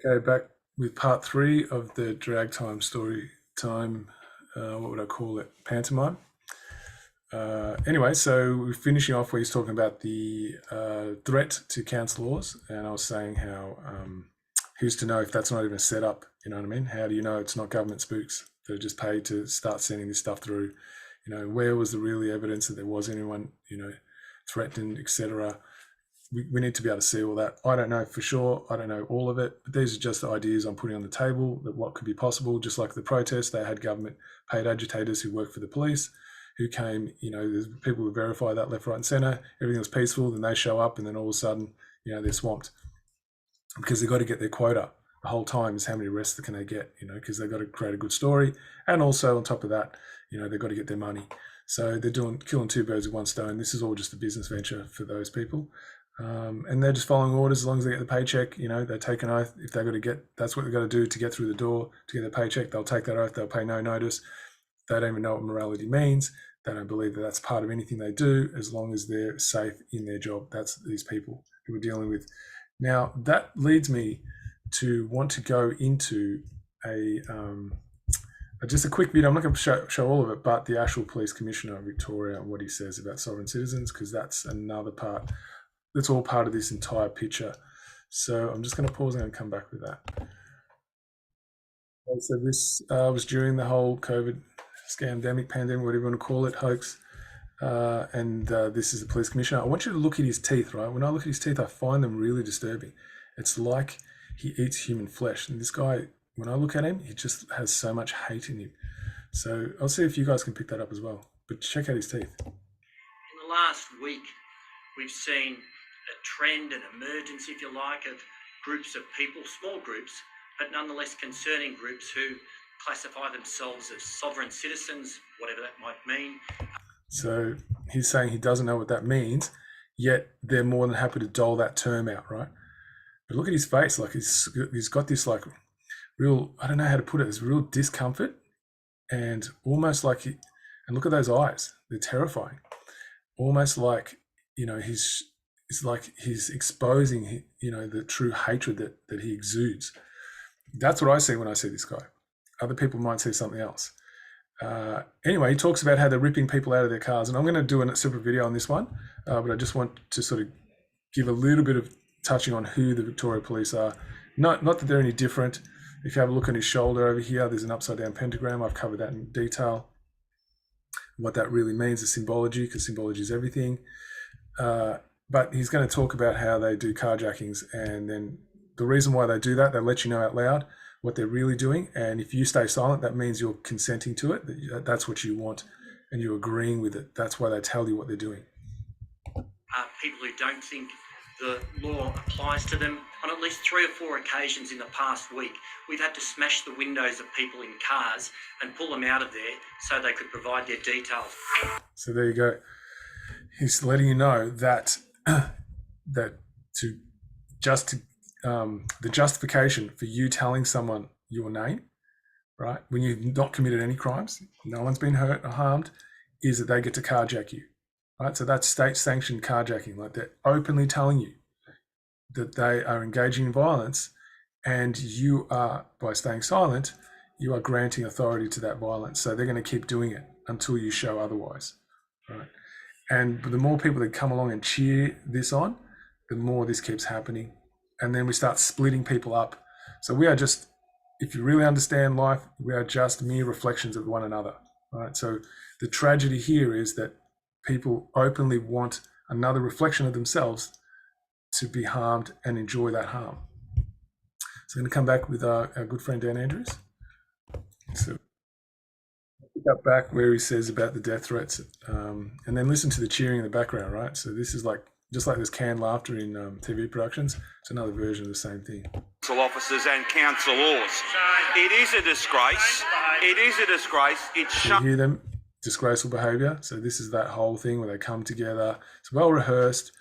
Okay, back with part 3 of the drag time story time. What would I call it? Pantomime. Anyway, so we're finishing off where he's talking about the threat to council laws, and I was saying how who's to know if that's not even a setup? You know what I mean? How do you know it's not government spooks that are just paid to start sending this stuff through? You know, where was the real evidence that there was anyone, threatened, etc.? We need to be able to see all that. I don't know for sure. I don't know all of it, but these are just the ideas I'm putting on the table that what could be possible. Just like the protests, they had government paid agitators who worked for the police, who came, there's people who verify that left, right, and center. Everything was peaceful. Then they show up, and then all of a sudden, they're swamped because they've got to get their quota. The whole time is how many arrests can they get, because they've got to create a good story. And also on top of that, they've got to get their money. So they're killing two birds with one stone. This is all just a business venture for those people. And they're just following orders as long as they get the paycheck. They take an oath. If they've got to that's what they've got to do to get through the door, to get their paycheck, they'll take that oath. They'll pay no notice. They don't even know what morality means. They don't believe that that's part of anything they do as long as they're safe in their job. That's these people who we're dealing with. Now, that leads me to want to go into just a quick video. I'm not going to show all of it, but the actual police commissioner of Victoria and what he says about sovereign citizens, because that's another part. That's all part of this entire picture. So I'm just going to pause and come back with that. So this was during the whole COVID scamdemic, pandemic, whatever you want to call it, hoax. And this is the police commissioner. I want you to look at his teeth, right? When I look at his teeth, I find them really disturbing. It's like he eats human flesh. And this guy, when I look at him, he just has so much hate in him. So I'll see if you guys can pick that up as well. But check out his teeth. In the last week, we've seen a trend, an emergence, if you like, of groups of people, small groups, but nonetheless concerning groups who classify themselves as sovereign citizens, whatever that might mean. So he's saying he doesn't know what that means, yet they're more than happy to dole that term out, right? But look at his face, like he's got this like real, I don't know how to put it, this real discomfort, and almost like and look at those eyes, they're terrifying. Almost like, it's like he's exposing, the true hatred that he exudes. That's what I see when I see this guy. Other people might see something else. Anyway, he talks about how they're ripping people out of their cars, and I'm going to do a separate video on this one, but I just want to sort of give a little bit of touching on who the Victoria Police are. Not that they're any different. If you have a look on his shoulder over here, there's an upside down pentagram. I've covered that in detail. What that really means is symbology, because symbology is everything. But he's going to talk about how they do carjackings, and then the reason why they do that, they let you know out loud what they're really doing. And if you stay silent, that means you're consenting to it. That's what you want, and you're agreeing with it. That's why they tell you what they're doing. People who don't think the law applies to them. On at least 3 or 4 occasions in the past week, we've had to smash the windows of people in cars and pull them out of there so they could provide their details. So there you go. He's letting you know that the justification for you telling someone your name, right, when you've not committed any crimes, no one's been hurt or harmed, is that they get to carjack you, right? So that's state-sanctioned carjacking. Like, they're openly telling you that they are engaging in violence, and you are, by staying silent, you are granting authority to that violence. So they're going to keep doing it until you show otherwise, right? And the more people that come along and cheer this on, the more this keeps happening. And then we start splitting people up. So we are just, if you really understand life, we are just mere reflections of one another, right? So the tragedy here is that people openly want another reflection of themselves to be harmed and enjoy that harm. So I'm going to come back with our good friend Dan Andrews. So pick up back where he says about the death threats, and then listen to the cheering in the background, right? So this is like, just like there's canned laughter in TV productions, it's another version of the same thing. Council officers and council laws. It is a disgrace. It is a disgrace. You hear them? Disgraceful behaviour. So this is that whole thing where they come together. It's well rehearsed.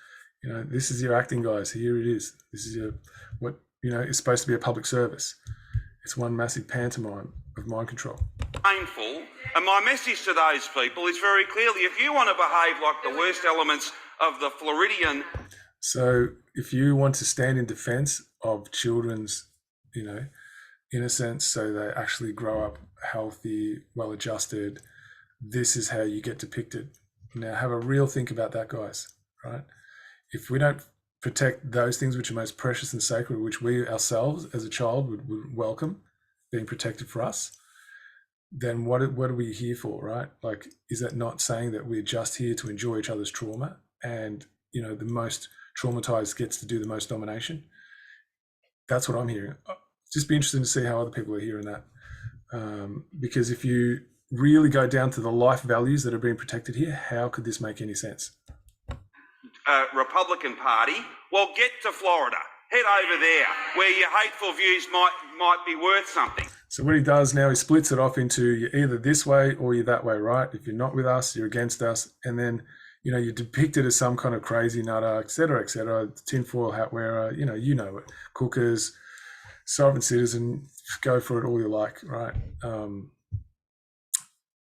This is your acting, guys. Here it is. This is what is supposed to be a public service. It's one massive pantomime of mind control. Painful. And my message to those people is very clearly, if you want to behave like the worst elements of the Floridian. So if you want to stand in defence of children's innocence, so they actually grow up healthy, well-adjusted. This is how you get depicted. Now, have a real think about that, guys, right? If we don't protect those things which are most precious and sacred, which we ourselves as a child would welcome being protected for us, then what are we here for, right? Like, is that not saying that we're just here to enjoy each other's trauma, and the most traumatized gets to do the most domination? That's what I'm hearing. Just be interested to see how other people are hearing that, because if you really go down to the life values that are being protected here, how could this make any sense? Republican Party, well, get to Florida. Head over there, where your hateful views might be worth something. So what he does now, he splits it off into you're either this way or you're that way, right? If you're not with us, you're against us. And then, you're depicted as some kind of crazy nutter, et cetera, tinfoil hat wearer, you know it, cookers, sovereign citizen, go for it all you like, right?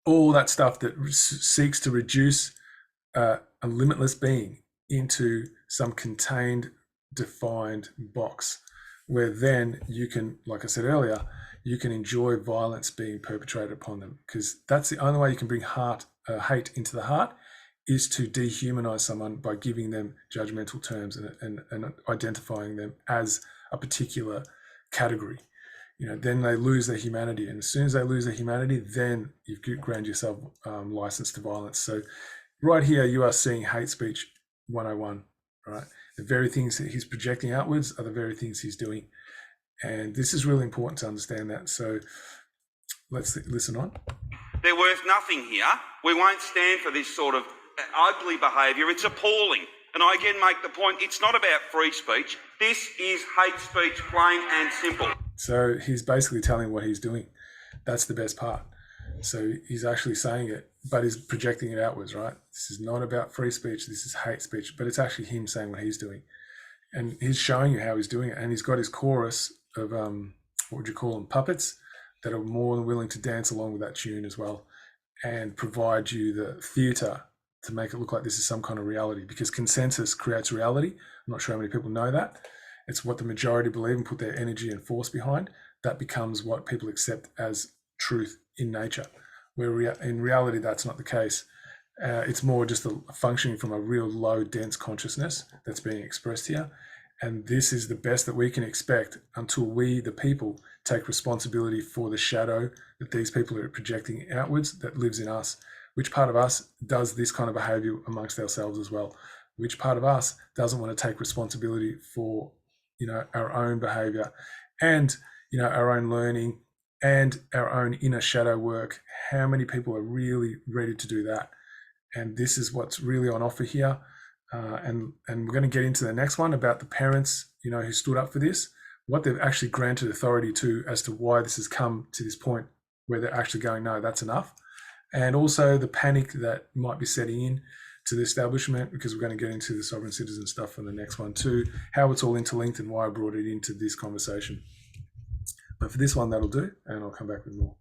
All that stuff that seeks to reduce a limitless being into some contained, defined box, where then you can, like I said earlier, you can enjoy violence being perpetrated upon them, because that's the only way you can bring hate into the heart, is to dehumanize someone by giving them judgmental terms and identifying them as a particular category. Then they lose their humanity, and as soon as they lose their humanity, then you've granted yourself license to violence. So right here, you are seeing hate speech 101, right? The very things that he's projecting outwards are the very things he's doing. And this is really important to understand that. So let's listen on. They're worth nothing here. We won't stand for this sort of ugly behaviour. It's appalling. And I again make the point, it's not about free speech. This is hate speech, plain and simple. So he's basically telling what he's doing. That's the best part. So he's actually saying it, but he's projecting it outwards, right? This is not about free speech. This is hate speech, but it's actually him saying what he's doing. And he's showing you how he's doing it. And he's got his chorus of, what would you call them, puppets that are more than willing to dance along with that tune as well and provide you the theatre to make it look like this is some kind of reality, because consensus creates reality. I'm not sure how many people know that. It's what the majority believe and put their energy and force behind. That becomes what people accept as truth in nature, where in reality, that's not the case. It's more just a functioning from a real low, dense consciousness that's being expressed here. And this is the best that we can expect until we, the people, take responsibility for the shadow that these people are projecting outwards that lives in us. Which part of us does this kind of behavior amongst ourselves as well? Which part of us doesn't want to take responsibility for, our own behavior and, our own learning and our own inner shadow work? How many people are really ready to do that? And this is what's really on offer here. And we're going to get into the next one about the parents, who stood up for this, what they've actually granted authority to as to why this has come to this point where they're actually going, no, that's enough. And also the panic that might be setting in to the establishment, because we're going to get into the sovereign citizen stuff in the next one too, how it's all interlinked and why I brought it into this conversation. But for this one, that'll do, and I'll come back with more.